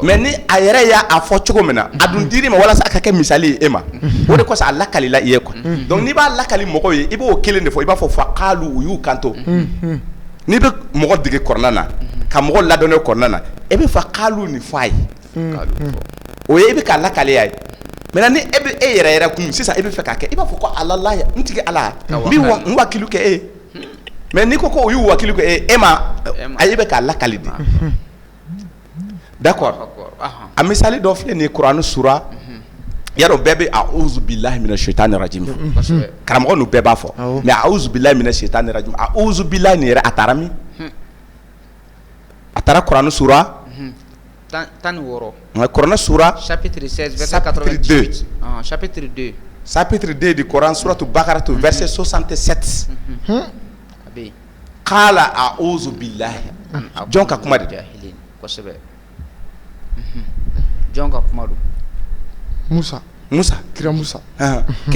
mais ni a yɛrɛ y'a fɔ cogo min na a dun dir'i ma walasa a ka kɛ misali ye e ma o de kosɔn a lakalila i ye quoi donc n'i b'a lakali mɔgɔw ye i b'o kelen de fɔ i b'a fɔ faqalu u y'u kanto n'i bɛ mɔgɔ dege kɔrɔna na ka mɔgɔ ladɔnniya kɔrɔna na e bɛ faqalu nin fɔ a ye o ye i bɛ k'a lakali a ye maintenant ni e bɛ e yɛrɛ kun sisan e bɛ fɛ k'a kɛ i b'a fɔ ko alallahi n tigi Ala n wakilu kɛ e mais n'i ko o y'u wakilu kɛ e ma a ye bɛ k'a lakali de d'accord a misali dɔ filɛ nin ye Kurani sura yarɔ bɛɛ bɛ a'udhu billahi minash shaitani rajim karamɔgɔ ninnu bɛɛ b'a fɔ mais a'udhu billahi minash shaitani rajim a'udhu billahi nin yɛrɛ a taara min a taara Kurani sura 16 Kurani sura chapitre 16 verset 88 chapitre 2 du Coran suratu Baqara verset 67 qala a'udhu billahi jɔn ka kuma de kosɛbɛ jɔn ka kuma don Musa kira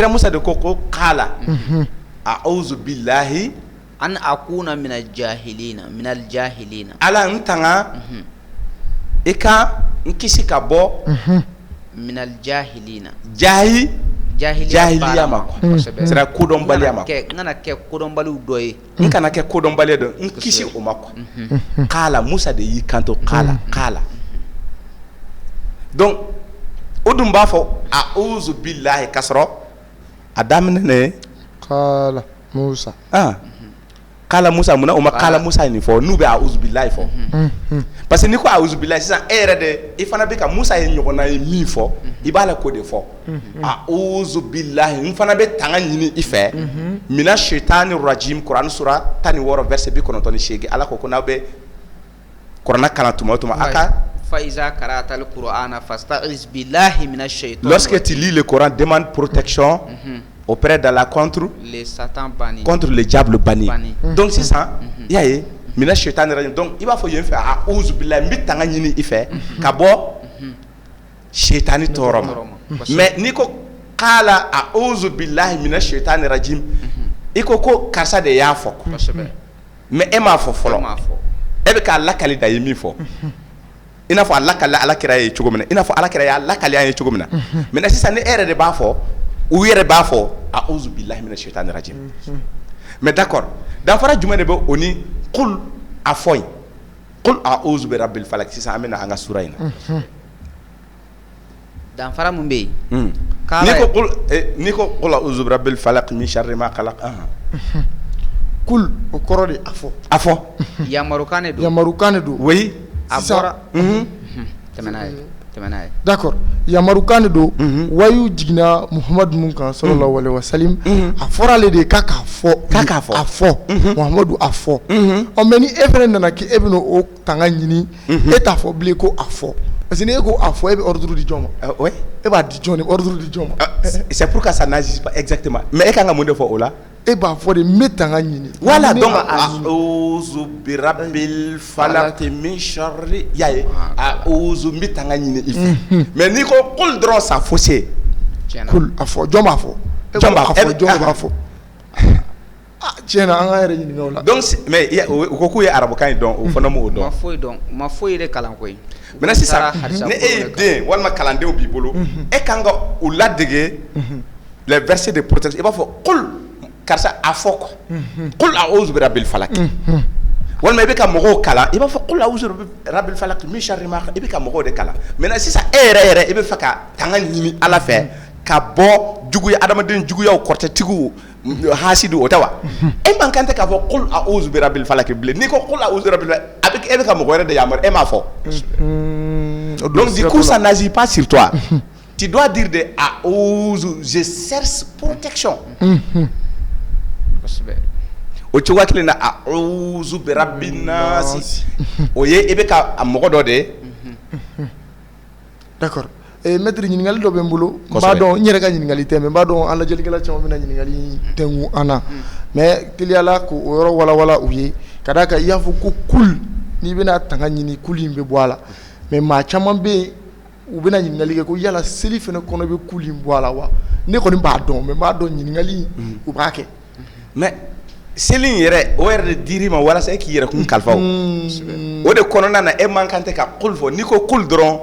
Musa de ko qala a'udhu billahi an akuna minal jahilina Ala n tanga i ka n kisi ka bɔ minal jahilina jahiliya ma c'est à dire kodɔnbaliya ma n kana kɛ kodɔnbaliw dɔ ye n kana kɛ kodɔnbaliya dɔ n kisi o ma quoi qala Musa de y'i kanto qala donc o dun b'a fɔ a'udhu billahi k'a sɔrɔ a daminɛ ne qala Musa kala Musa munna o ma kala Musa nin fɔ n'u bɛ a'udhu billahi fɔ parce que n'i ko a'udhu billahi sisan e yɛrɛ de i fana bɛ ka Musa ye ɲɔgɔnna ye min fɔ i b'a la k'o de fɔ a'udhu billahi n fana bɛ tanga ɲini i fɛ mina shaitani rajim Kurani sura 16 verset 98 Ala ko n'aw bɛ kuranɛ kalan tuma o tuma a ka Faiza karatal Qur'ana fasta'iz billahi minash shaitanir lorsque tu lis le Coran demande protection auprès d'Allah contre les satans bannis contre le diable banni donc c'est ça y'a ye minash shaitanir rajim donc i b'a fɔ yen fɛ a'udhu billahi n bɛ tanga ɲini i fɛ ka bɔ shaitani tɔɔrɔ ma mais n'i ko qala a'udhu billahi minash shaitanir rajim i ko karisa de y'a fɔ mais e m'a fɔ fɔlɔ e bɛ k'a lakali da ye min fɔ i n'a fɔ a lakali Alakira ye cogo min na i n'a fɔ Alakira y'a lakali an ye cogo min na maintenant sisan ni e yɛrɛ de b'a fɔ u yɛrɛ b'a fɔ a'udhu billahi minash shaitani rajim mais d'accord danfara jumɛn de bɛ o ni qul a fɔ yen qul a'udhu bi rabbil falaq sisan an bɛna an ka sura in na danfara mun bɛ yen n'i ko qul a'udhu bi rabbil falaq min sharri ma khalaq kul o kɔrɔ de a fɔ yamarukan de don yamarukan de don oui a bɔra tɛmɛ n'a ye d'accord yamarukan de don wayu jiginna muhamadu mun kan sallallahu alaihi wasallam a fɔra ale de k'a fɔ muhamadu a fɔ mais ni e fɛnɛ nana k'i e bɛna o tanga ɲini e t'a fɔ bilen ko a fɔ parce que ni e ko a fɔ e bɛ ordre di jɔn ma oui e b'a di jɔn de ordre di jɔn ma c'est pour que ça n'agisse pas exactement mais e kan ka mun de fɔ o la e b'a fɔ de n bɛ tanga ɲini voilà donc a'udhu bi rabbil falaq min sharri yaye a'udhu n bɛ tanga ɲini i fɛ mais n'i ko qul dɔrɔn ça faussé kul a fɔ jɔn b'a fɔ jɔn b'a fɔ tiɲɛ na an ka yɛrɛ ɲininka o la donc mais u ko k'u ye arabukan in dɔn o fana m'o dɔn ma foyi de kalan koyi maintenant sisan ni e ye den walima kalandenw b'i bolo e kan ka u ladege les versets de protection i b'a fɔ qul karisa a fɔ quoi qul a'udhu bi rabbil falaq walima i bɛ ka mɔgɔw kalan i b'a fɔ qul a'udhu bi rabbil falaq min sharri ma i bɛ ka mɔgɔw de kalan maintenant sisan e yɛrɛ i bɛ fɛ ka tanga ɲini Ala fɛ ka bɔ juguya adamaden juguyaw kɔrɔtɛtigiw hasidu o tɛ wa e man kan tɛ k'a fɔ qul a'udhu bi rabbil falaq bilen n'i ko qul a'udhu bi rabbil falaq e bɛ ka mɔgɔ wɛrɛ de yamaru e m'a fɔ donc du coup ça n'agit pas sur toi tu dois dire de a'udhu je cherche protection o cogoya kelen na a'udhu bi rabbin nas o ye e bɛ ka mɔgɔ dɔ de d'accord maître ɲininkali dɔ bɛ n bolo n b'a dɔn n yɛrɛ ka ɲininkali tɛ mais n b'a dɔn an lajɛlikɛla caman bɛna ɲininkali tɛngu an na mais teliyala k'o yɔrɔ walawala u ye ka d'a kan i y'a fɔ ko kul n'i bɛna tanga ɲini kul in bɛ bɔ a la mais maa caman bɛ yen u bɛna ɲininkali kɛ ko yala seli fana kɔnɔ bɛ kul in bɔ a la wa ne kɔni b'a dɔn mais n b'a dɔn ɲininkali u b'a kɛ mais seli in yɛrɛ o yɛrɛ de dir'i ma walasa e k'i yɛrɛ kun kalifa o de kɔnɔna na e man kan tɛ ka kul fɔ n'i ko kul dɔrɔn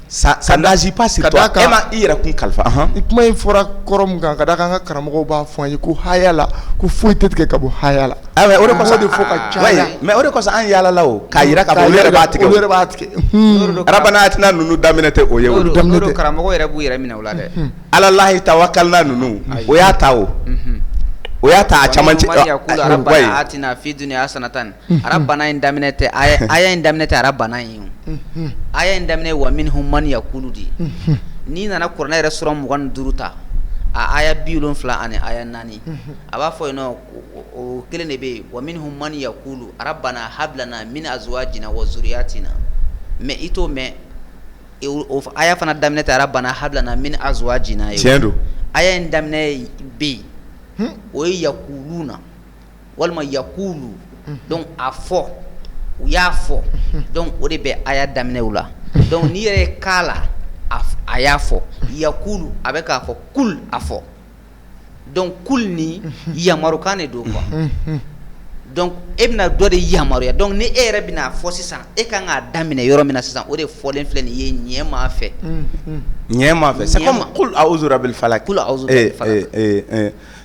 ça n'agit pas sur toi e ma i yɛrɛ kun kalifa ni kuma in fɔra kɔrɔ min kan ka d'a kan an ka karamɔgɔw b'a fɔ an ye ko haya la ko foyi tɛ tigɛ ka bɔ haya la o de kɔsɔn de fɔ ka caya mais o de kɔsɔn an yaalala o k'a yira k'a fɔ olu yɛrɛ b'a tigɛ arabana atina ninnu daminɛ tɛ o ye o don karamɔgɔ yɛrɛ b'u yɛrɛ minɛ o la dɛ alalahi tawakkalna ninnu o y'a ta o y'a ta a caman cɛ rabbana atina fi dunya hasanatan rabbana in daminɛ tɛ aya in daminɛ tɛ rabbana in aya in daminɛ wa minhum man yaqulu di n'i nana kuranɛ yɛrɛ sura 25 ta a aya 70 ani aya 4 a b'a fɔ yen nɔ o kelen de bɛ yen wa minhum man yaqulu rabbana hab lana min azwajina wa zurriyatina mais i t'o mɛn o aya fana daminɛ tɛ rabbana hab lana min azwajina ye tiɲɛ don aya in daminɛ bɛ yen o ye yakuluna walima yakulu donc a fɔ u y'a fɔ donc o de bɛ aya daminɛw la donc n'i yɛrɛ ye k'a la a y'a fɔ yakulu a bɛ k'a fɔ kul a fɔ donc kul ni yamarukan de don quoi donc e bɛna dɔ de yamaruya donc ni e yɛrɛ bɛna fɔ sisan e kan k'a daminɛ yɔrɔ min na sisan o de fɔlen filɛ nin ye ɲɛ m'a fɛ c'est comme qul a'udhu rabbil falaq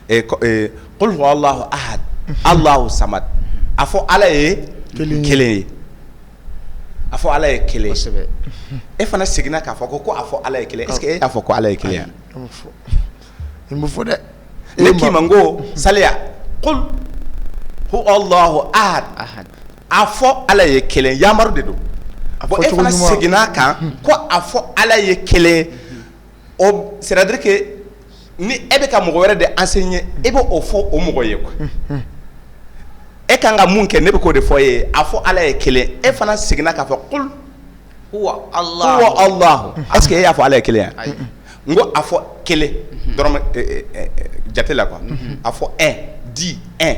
qul huwa allahu ahad allahu samad a fɔ ala ye kelen ye a fɔ ala ye kelen e fana seginna k'a fɔ ko a fɔ ala ye kelen est-ce que e y'a fɔ ko ala ye kelen i m'o fɔ dɛ ne k'i ma n ko saliya qul huwa allahu ahad a fɔ ala ye kelen yamaru de don bon e fana seginna kan ko a fɔ ala ye kelen o c'est-à-dire que ni e bɛ ka mɔgɔ wɛrɛ de enseigner e bɛ o fɔ o mɔgɔ ye quoi e kan ka mun kɛ ne bɛ k'o de fɔ ye a fɔ ala ye kelen e fana seginna k'a fɔ qul huwa allahu est-ce que e y'a fɔ ala ye kelen ya n ko a fɔ kelen dɔrɔn jate la quoi a fɔ un di un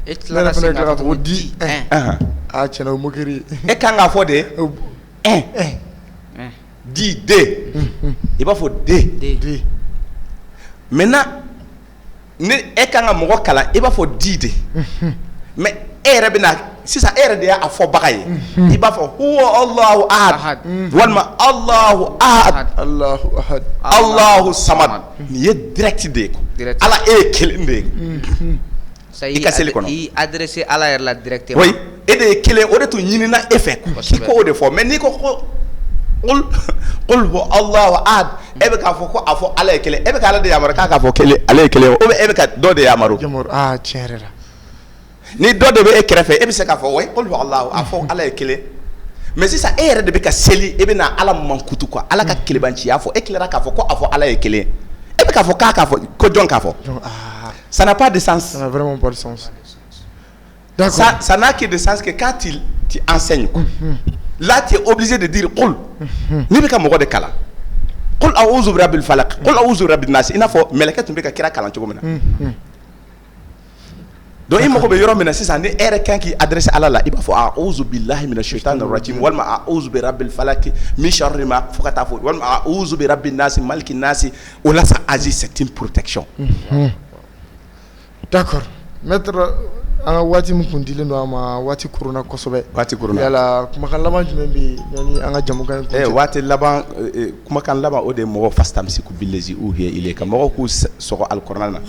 e tilala segin k'a fɔ di tiɲɛna o mokiri e kan k'a fɔ de un di deux i b'a fɔ deux maintenant ni e kan ka mɔgɔ kalan i b'a fɔ di de mais e yɛrɛ bɛna sisan e yɛrɛ de y'a fɔbaga ye i b'a fɔ huwa allahu ahad walima allahu ahad allahu samad nin ye direct de ye ala e ye kelen de ye i ka seli kɔnɔ i adressé ala yɛrɛ la directement oui e de ye kelen o de tun ɲinina e fɛ k'i k'o de fɔ mais n'i ko ko qul huwa Allahu ahad e bɛ k'a fɔ ko a fɔ ala ye kelen e bɛ ka ala de yamaru k'a fɔ kelen ale ye kelen ou bien e bɛ ka dɔ de yamaru tiɲɛ yɛrɛ la ni dɔ de bɛ e kɛrɛfɛ e bɛ se k'a fɔ oui qul huwa Allahu a fɔ ala ye kelen mais sisan e yɛrɛ de bɛ ka seli e bɛ na ala mankutu quoi ala ka kelebanciya fɔ e tilara k'a fɔ ko a fɔ ala ye kelen e bɛ k'a fɔ k'a fɔ ko jɔn k'a fɔ ça n'a pas de sens ça n'a vraiment pas de sens ça n'a que de sens que quand tu enseignes là tu es obligé de dire qul n'i bɛ ka mɔgɔ de kalan qul a'udhu birabbil falaq qul a'udhu birabbin nas i n'a fɔ mɛlɛkɛ tun bɛ ka kira kalan cogo min na donc i mago bɛ yɔrɔ min na sisan ni e yɛrɛ kan k'i adressé ala la i b'a fɔ a'udhu billahi minash shaitanir rajim walima a'udhu birabbil falaq min sharri ma fo ka taa fɔ walima a'udhu birabbin nas malikin nas o la ça agit c'est une protection d'accord maître an ka waati min kun dilen don a ma waati kuruna kosɛbɛ waati kuruna yala kumakan laban jumɛn bɛ yen yanni an ka jamukan in kuncɛ waati laban kumakan laban o de ye mɔgɔw fastamsiku billazi uhiya ilayka mɔgɔw k'u sɔgɔ alikuranɛ na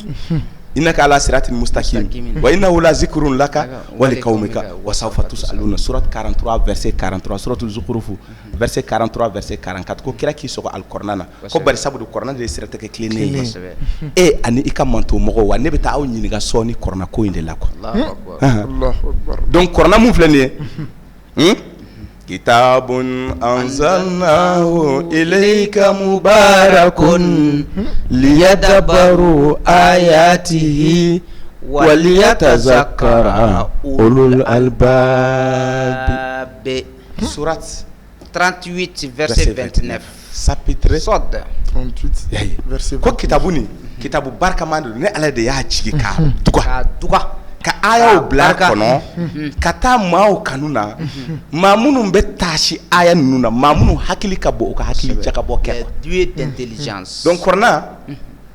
innaka ala siratin mustaqim wa innahu la zikrun laka wa liqaumika wa sawfa tusaluna surat 43 verset 43 suratul zukhruf verset 43 verset 44 ko kira k'i sɔgɔ alikuranɛ na ko bari sabu kuranɛ de ye siratigɛ tilennen ye ani i ka manto mɔgɔw wa ne bɛ taa aw ɲininka sɔɔni kuranɛ ko in de la quoi donc kuranɛ mun filɛ nin ye kitabun anzalnahu ilayka mubarakun liyadabbaru ayatihi waliyatazakkara ulul albab surat 38 verset 29 chapitre Sod 38 verset 29 ko kitabu ni kitabu barkaman ne ala de y'a jigi ka duga ka ayaw bila kɔnɔ ka taa maaw kanu na maa minnu bɛ taasi aya ninnu na maa minnu hakili ka bɔ u ka hakili jakabɔ kɛ doué d'intelligence donc kuranɛ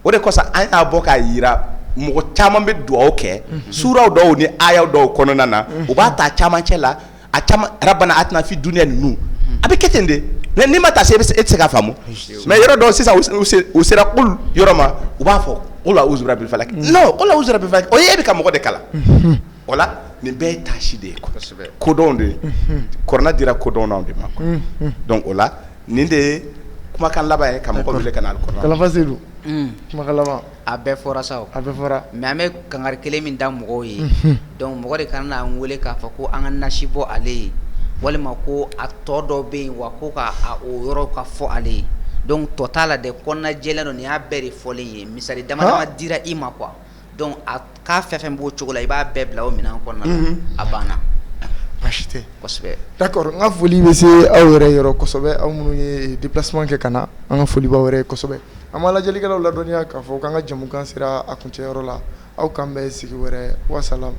o de kosɔn an y'a bɔ k'a yira mɔgɔ caman bɛ dugawu kɛ suuraw dɔw ni ayaw dɔw kɔnɔna na u b'a ta camancɛ la a caman rabbana atina fi dunya ninnu a bɛ kɛ ten de n'i ma taa se e tɛ se k'a faamu mais yɔrɔ dɔw sisan u sera qul yɔrɔ ma u b'a fɔ qul a'udhu birabbil falaq non qul a'udhu birabbil falaq o ye e bɛ ka mɔgɔ de kalan o la nin bɛɛ ye taasi de ye kodɔnw de ye kuranɛ dira kodɔnnaw de ma donc o la nin de ye kumakan laban ye ka mɔgɔ wele ka na alikuranɛ Kalafa Seydou kumakan laban a bɛɛ fɔra sa o a bɛɛ fɔra mais an bɛ kangari kelen min da mɔgɔw ye donc mɔgɔ de kana n'an wele k'a fɔ ko an ka nasi bɔ ale ye walima ko a tɔ dɔ bɛ yen wa ko ka o yɔrɔ ka fɔ ale ye donc tɔ t'a la dɛ kɔnɔna jɛlen don nin y'a bɛɛ de fɔlen ye misali dama dama dira i ma quoi donc a k'a fɛn fɛn b'o cogo la i b'a bɛɛ bila o minɛn kɔnɔna na a banna baasi tɛ kosɛbɛ d'accord n ka foli bɛ se aw yɛrɛ yɔrɔ kosɛbɛ aw minnu ye déplacement kɛ ka na an ka foli b'aw yɛrɛ ye kosɛbɛ an b'a lajɛlikɛlaw ladɔnniya k'a fɔ k'an ka jamukan sera a kuncɛyɔrɔ la aw k'an bɛn sigi wɛrɛ wasalam